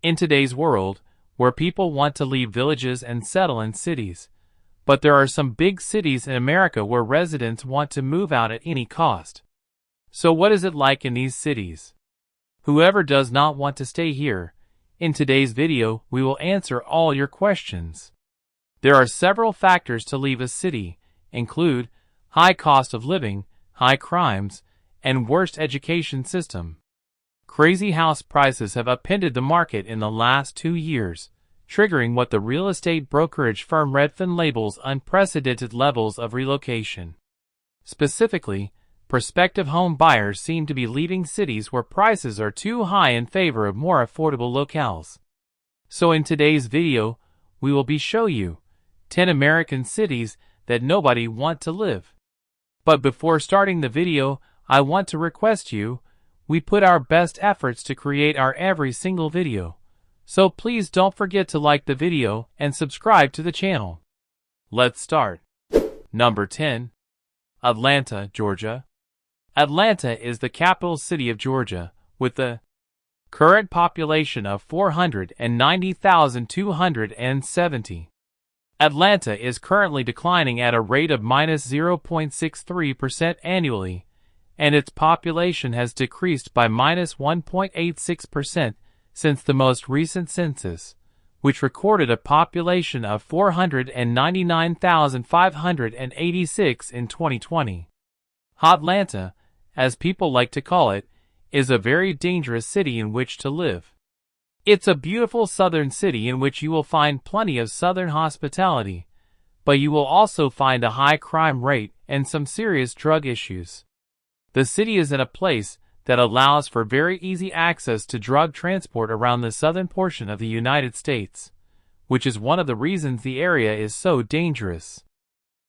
In today's world, where people want to leave villages and settle in cities, but there are some big cities in America where residents want to move out at any cost. So what is it like in these cities? Whoever does not want to stay here, in today's video we will answer all your questions. There are several factors to leave a city, include high cost of living, high crimes, and worst education system. Crazy house prices have upended the market in the last 2 years, triggering what the real estate brokerage firm Redfin labels unprecedented levels of relocation. Specifically, prospective home buyers seem to be leaving cities where prices are too high in favor of more affordable locales. So in today's video, we will show you 10 American cities that nobody want to live. But before starting the video, I want to request you, we put our best efforts to create our every single video. So please don't forget to like the video and subscribe to the channel. Let's start. Number 10. Atlanta, Georgia. Atlanta is the capital city of Georgia, with the current population of 490,270. Atlanta is currently declining at a rate of -0.63% annually, and its population has decreased by -1.86% since the most recent census, which recorded a population of 499,586 in 2020. Hotlanta, as people like to call it, is a very dangerous city in which to live. It's a beautiful southern city in which you will find plenty of southern hospitality, but you will also find a high crime rate and some serious drug issues. The city is in a place that allows for very easy access to drug transport around the southern portion of the United States, which is one of the reasons the area is so dangerous.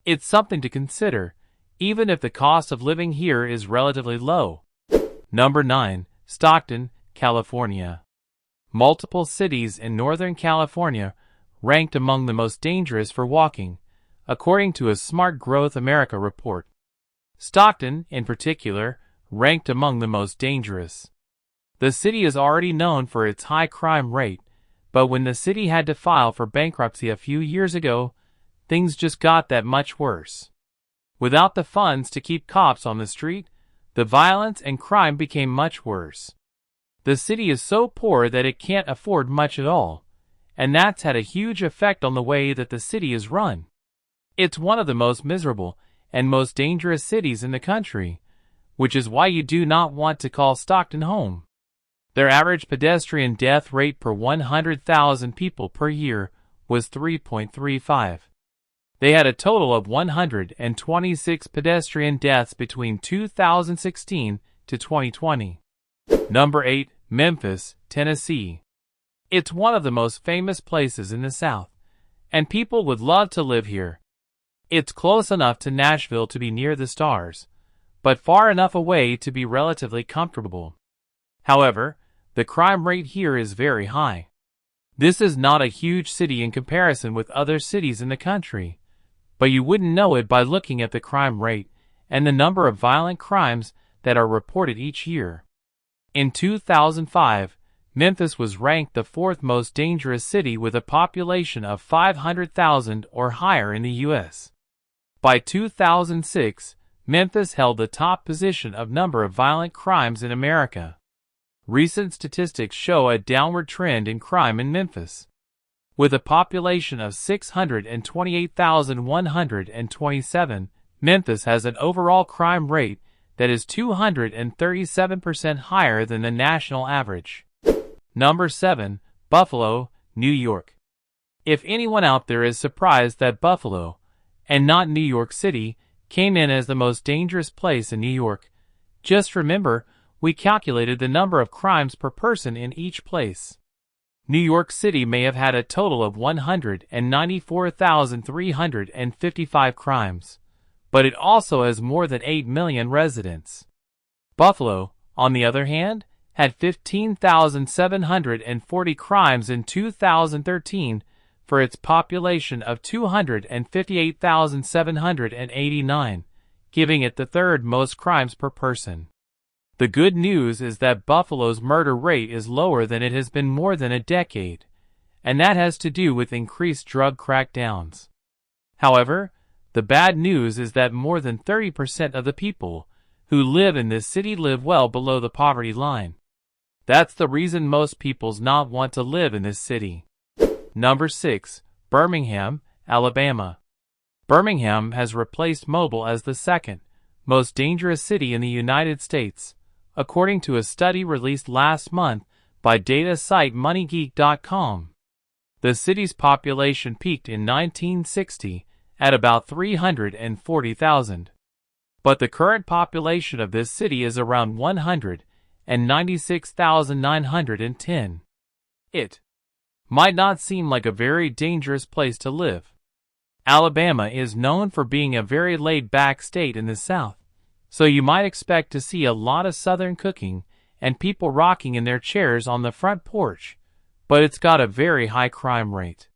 It's something to consider, even if the cost of living here is relatively low. Number 9. Stockton, California. Multiple cities in Northern California ranked among the most dangerous for walking, according to a Smart Growth America report. Stockton, in particular, ranked among the most dangerous. The city is already known for its high crime rate, but when the city had to file for bankruptcy a few years ago, things just got that much worse. Without the funds to keep cops on the street, the violence and crime became much worse. The city is so poor that it can't afford much at all, and that's had a huge effect on the way that the city is run. It's one of the most miserable and most dangerous cities in the country, which is why you do not want to call Stockton home. Their average pedestrian death rate per 100,000 people per year was 3.35. They had a total of 126 pedestrian deaths between 2016 to 2020. Number 8. Memphis, Tennessee. It's one of the most famous places in the South, and people would love to live here. It's close enough to Nashville to be near the stars, but far enough away to be relatively comfortable. However, the crime rate here is very high. This is not a huge city in comparison with other cities in the country, but you wouldn't know it by looking at the crime rate and the number of violent crimes that are reported each year. In 2005, Memphis was ranked the 4th most dangerous city with a population of 500,000 or higher in the U.S. By 2006, Memphis held the top position of number of violent crimes in America. Recent statistics show a downward trend in crime in Memphis. With a population of 628,127, Memphis has an overall crime rate that is 237% higher than the national average. Number 7. Buffalo, New York. If anyone out there is surprised that Buffalo, and not New York City, came in as the most dangerous place in New York, just remember, we calculated the number of crimes per person in each place. New York City may have had a total of 194,355 crimes, but it also has more than 8 million residents. Buffalo, on the other hand, had 15,740 crimes in 2013 for its population of 258,789, giving it the 3rd most crimes per person. The good news is that Buffalo's murder rate is lower than it has been more than a decade, and that has to do with increased drug crackdowns. However, the bad news is that more than 30% of the people who live in this city live well below the poverty line. That's the reason most peoples not want to live in this city. Number 6. Birmingham, Alabama. Birmingham has replaced Mobile as the second most dangerous city in the United States, according to a study released last month by data site MoneyGeek.com. The city's population peaked in 1960 at about 340,000. But the current population of this city is around 196,910. It might not seem like a very dangerous place to live. Alabama is known for being a very laid-back state in the South, so you might expect to see a lot of Southern cooking and people rocking in their chairs on the front porch, but it's got a very high crime rate.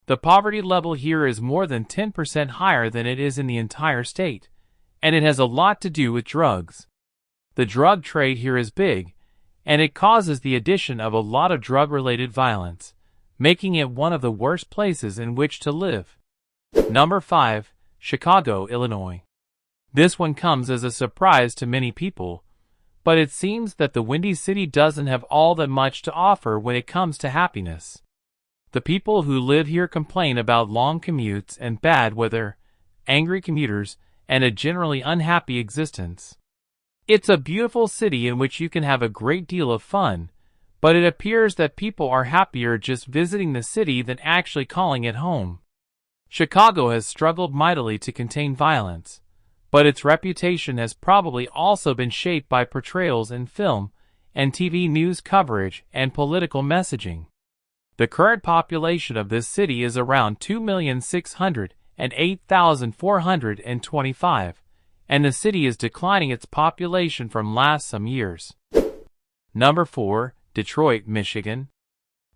The poverty level here is more than 10% higher than it is in the entire state, and it has a lot to do with drugs. The drug trade here is big, and it causes the addition of a lot of drug-related violence, making it one of the worst places in which to live. Number 5. Chicago, Illinois. This one comes as a surprise to many people, but it seems that the Windy City doesn't have all that much to offer when it comes to happiness. The people who live here complain about long commutes and bad weather, angry commuters, and a generally unhappy existence. It's a beautiful city in which you can have a great deal of fun, but it appears that people are happier just visiting the city than actually calling it home. Chicago has struggled mightily to contain violence, but its reputation has probably also been shaped by portrayals in film and TV news coverage and political messaging. The current population of this city is around 2,608,425, and the city is declining its population from last some years. Number 4. Detroit, Michigan.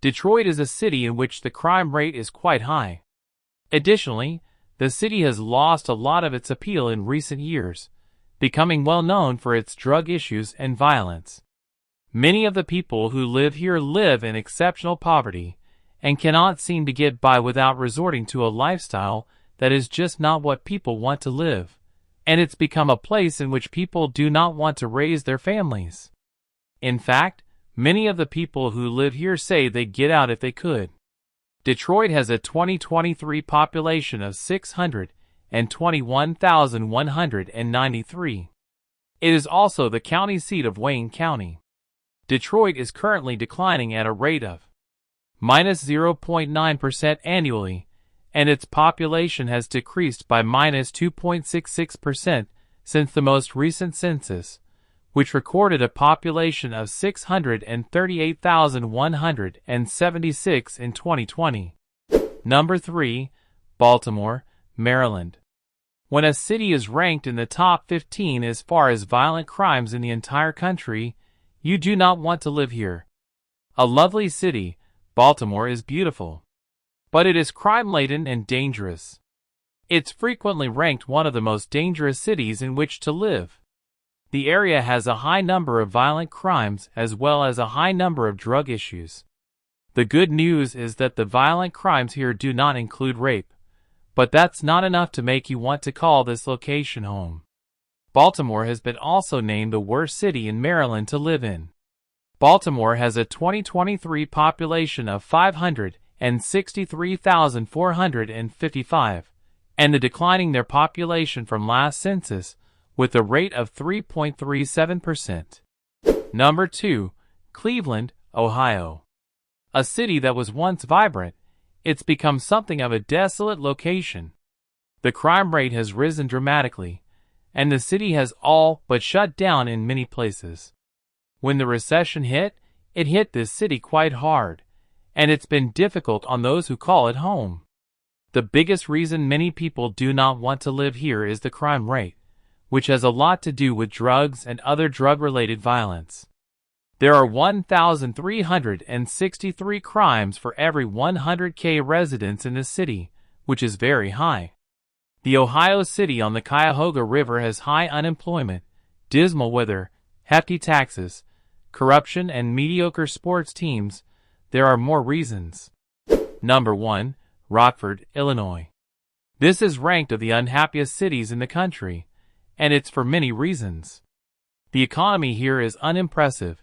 Detroit is a city in which the crime rate is quite high. Additionally, the city has lost a lot of its appeal in recent years, becoming well known for its drug issues and violence. Many of the people who live here live in exceptional poverty and cannot seem to get by without resorting to a lifestyle that is just not what people want to live, and it's become a place in which people do not want to raise their families. In fact, many of the people who live here say they'd get out if they could. Detroit has a 2023 population of 621,193. It is also the county seat of Wayne County. Detroit is currently declining at a rate of -0.9% annually, and its population has decreased by -2.66% since the most recent census, which recorded a population of 638,176 in 2020. Number 3. Baltimore, Maryland. When a city is ranked in the top 15 as far as violent crimes in the entire country, you do not want to live here. A lovely city, Baltimore is beautiful, but it is crime-laden and dangerous. It's frequently ranked one of the most dangerous cities in which to live. The area has a high number of violent crimes as well as a high number of drug issues. The good news is that the violent crimes here do not include rape, but that's not enough to make you want to call this location home. Baltimore has been also named the worst city in Maryland to live in. Baltimore has a 2023 population of 563,455, and the declining their population from last census with a rate of 3.37%. Number 2. Cleveland, Ohio. A city that was once vibrant, it's become something of a desolate location. The crime rate has risen dramatically, and the city has all but shut down in many places. When the recession hit, it hit this city quite hard, and it's been difficult on those who call it home. The biggest reason many people do not want to live here is the crime rate, which has a lot to do with drugs and other drug-related violence. There are 1,363 crimes for every 100,000 residents in the city, which is very high. The Ohio city on the Cuyahoga River has high unemployment, dismal weather, hefty taxes, corruption, and mediocre sports teams, there are more reasons. Number 1. Rockford, Illinois. This is ranked of the unhappiest cities in the country, and it's for many reasons. The economy here is unimpressive,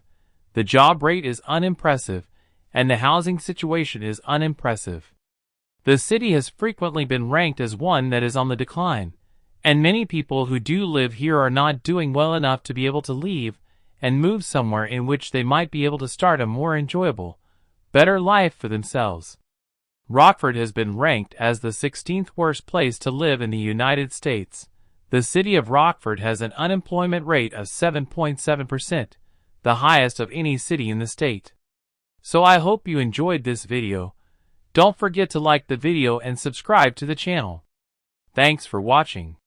the job rate is unimpressive, and the housing situation is unimpressive. The city has frequently been ranked as one that is on the decline, and many people who do live here are not doing well enough to be able to leave and move somewhere in which they might be able to start a more enjoyable, better life for themselves. Rockford has been ranked as the 16th worst place to live in the United States. The city of Rockford has an unemployment rate of 7.7%, the highest of any city in the state. So I hope you enjoyed this video. Don't forget to like the video and subscribe to the channel. Thanks for watching.